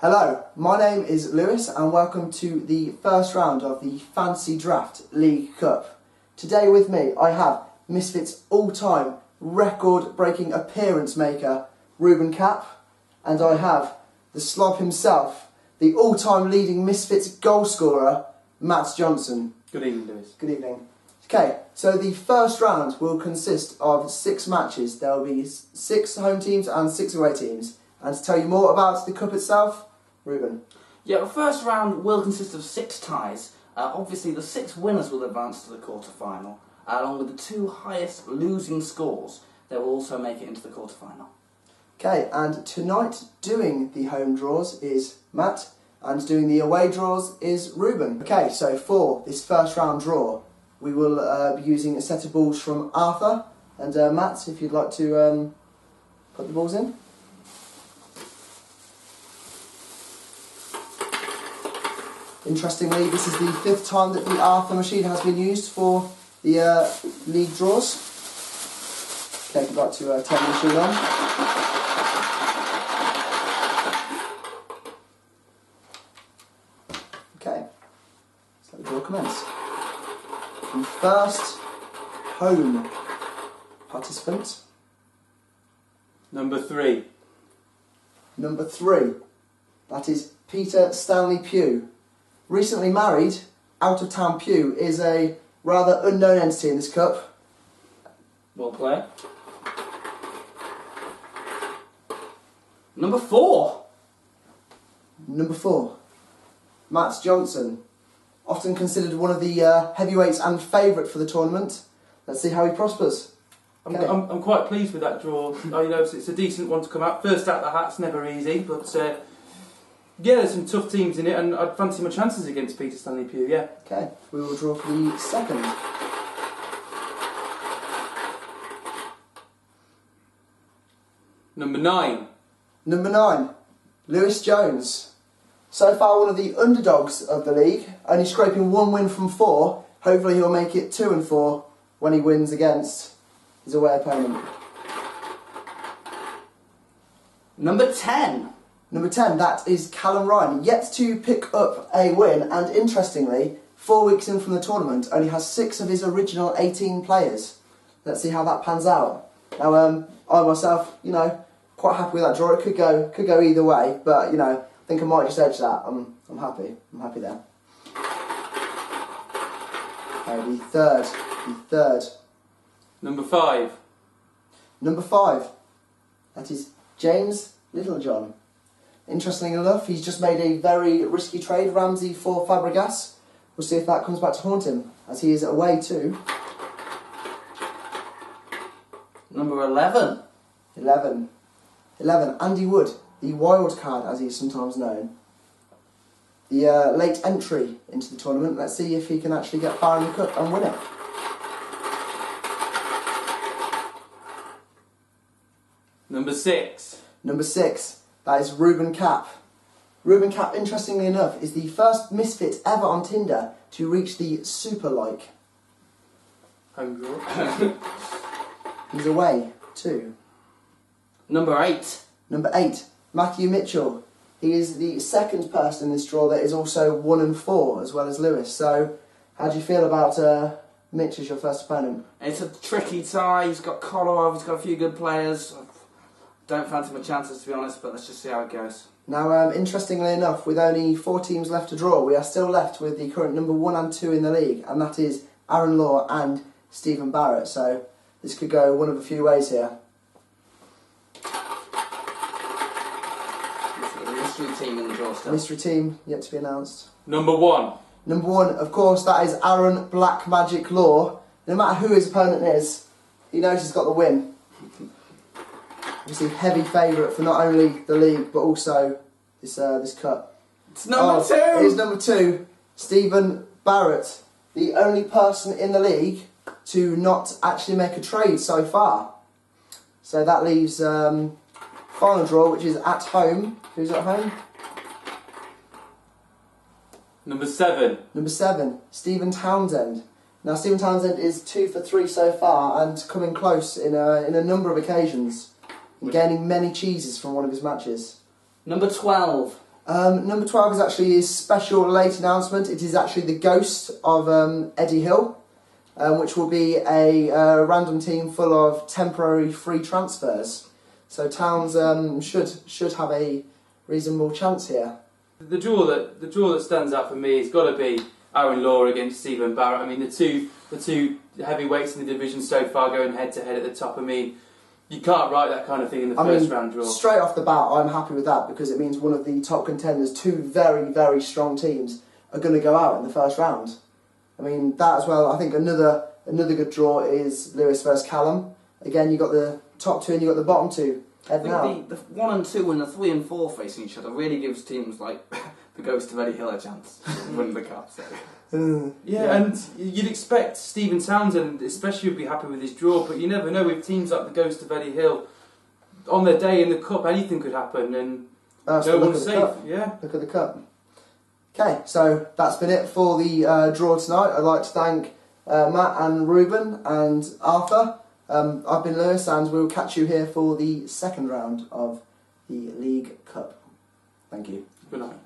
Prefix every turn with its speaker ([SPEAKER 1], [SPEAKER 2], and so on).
[SPEAKER 1] Hello, my name is Lewis and welcome to the first round of the Fantasy Draft League Cup. Today with me I have Misfits all-time record-breaking appearance maker Ruben Cap, and I have the slob himself, the all-time leading Misfits goal scorer Matt Johnson.
[SPEAKER 2] Good evening, Lewis.
[SPEAKER 1] Good evening. Okay, so the first round will consist of 6 matches. There will be 6 home teams and 6 away teams. And to tell you more about the cup itself, Ruben.
[SPEAKER 3] Yeah, the first round will consist of 6 ties. Obviously, the 6 winners will advance to the quarter-final, along with the 2 highest losing scores. They will also make it into the quarter-final.
[SPEAKER 1] Okay, and tonight doing the home draws is Matt, and doing the away draws is Ruben. Okay, so for this first round draw, we will be using a set of balls from Arthur. And Matt, if you'd like to put the balls in. Interestingly, this is the 5th time that the Arthur machine has been used for the league draws. Okay, if you'd like to turn the machine on. Okay, so the draw commence. The first home participant.
[SPEAKER 2] Number 3.
[SPEAKER 1] Number 3. That is Peter Stanley Pugh. Recently married, out-of-town Pugh is a rather unknown entity in this cup.
[SPEAKER 3] Well played. Number 4.
[SPEAKER 1] Number 4. Matt Johnson. Often considered one of the heavyweights and favourite for the tournament. Let's see how he prospers. Okay.
[SPEAKER 2] I'm quite pleased with that draw. It's a decent one to come out. First out the hat's never easy, but yeah, there's some tough teams in it, and I'd fancy my chances against Peter Stanley Pugh, yeah.
[SPEAKER 1] Okay, we will draw for the second.
[SPEAKER 2] Number 9.
[SPEAKER 1] Number 9, Lewis Jones. So far one of the underdogs of the league, only scraping 1 win from 4. Hopefully he'll make it 2 and 4 when he wins against his away opponent.
[SPEAKER 3] Number 10.
[SPEAKER 1] Number 10, that is Callum Ryan, yet to pick up a win, and interestingly, 4 weeks in from the tournament, only has 6 of his original 18 players. Let's see how that pans out. Now, I myself, quite happy with that draw. It could go either way, but I think I might just edge that. I'm happy. I'm happy there. Okay, the third.
[SPEAKER 2] Number 5.
[SPEAKER 1] Number 5, that is James Littlejohn. Interestingly enough, he's just made a very risky trade, Ramsey for Fabregas. We'll see if that comes back to haunt him, as he is away too.
[SPEAKER 3] Number 11.
[SPEAKER 1] 11, Andy Wood, the wild card as he is sometimes known. The late entry into the tournament. Let's see if he can actually get far in the cup and win it.
[SPEAKER 2] Number 6.
[SPEAKER 1] Number 6. That is Ruben Cap. Ruben Cap, interestingly enough, is the first misfit ever on Tinder to reach the super like.
[SPEAKER 2] Home draw.
[SPEAKER 1] He's away too.
[SPEAKER 3] Number 8.
[SPEAKER 1] Number 8, Matthew Mitchell. He is the 2nd person in this draw that is also 1 and 4, as well as Lewis. So, how do you feel about Mitch as your first opponent?
[SPEAKER 3] It's a tricky tie. He's got Kolarov, he's got a few good players. Don't fancy my chances, to be honest, but let's just see how it goes.
[SPEAKER 1] Now, interestingly enough, with only 4 teams left to draw, we are still left with the current number 1 and 2 in the league, and that is Aaron Law and Stephen Barrett. So, this could go one of a few ways here.
[SPEAKER 3] Mystery team in the draw still.
[SPEAKER 1] Mystery team yet to be announced.
[SPEAKER 2] Number 1.
[SPEAKER 1] Number 1, of course, that is Aaron Black Magic Law. No matter who his opponent is, he knows he's got the win. Obviously, heavy favourite for not only the league but also this cup.
[SPEAKER 3] It's number 2.
[SPEAKER 1] It is number 2, Stephen Barrett, the only person in the league to not actually make a trade so far. So that leaves final draw, which is at home. Who's at home?
[SPEAKER 2] Number 7.
[SPEAKER 1] Number 7, Stephen Townsend. Now, Stephen Townsend is 2 for 3 so far and coming close in a number of occasions, and gaining many cheeses from one of his matches.
[SPEAKER 3] Number 12.
[SPEAKER 1] Number 12 is actually his special late announcement. It is actually the ghost of Eddie Hill, which will be a random team full of temporary free transfers. So Towns should have a reasonable chance here.
[SPEAKER 2] The draw that stands out for me has got to be Aaron Law against Stephen Barrett. I mean, the two heavyweights in the division so far going head to head at the top. I mean, you can't write that kind of thing in the first round draw.
[SPEAKER 1] Straight off the bat, I'm happy with that because it means one of the top contenders, two very, very strong teams, are going to go out in the first round. I mean, that as well. I think another good draw is Lewis versus Callum. Again, you got the top two and you got the bottom two.
[SPEAKER 3] I think the 1 and 2 and the 3 and 4 facing each other really gives teams like the Ghost of Eddie Hill a chance to win the cup. So.
[SPEAKER 2] Yeah, and you'd expect Stephen Townsend especially would be happy with his draw, but you never know with teams like the Ghost of Eddie Hill. On their day in the cup, anything could happen, and no one's safe. Yeah,
[SPEAKER 1] look at the cup. Okay, so that's been it for the draw tonight. I'd like to thank Matt and Ruben and Arthur. I've been Lewis, and we'll catch you here for the second round of the League Cup. Thank you.
[SPEAKER 2] good night.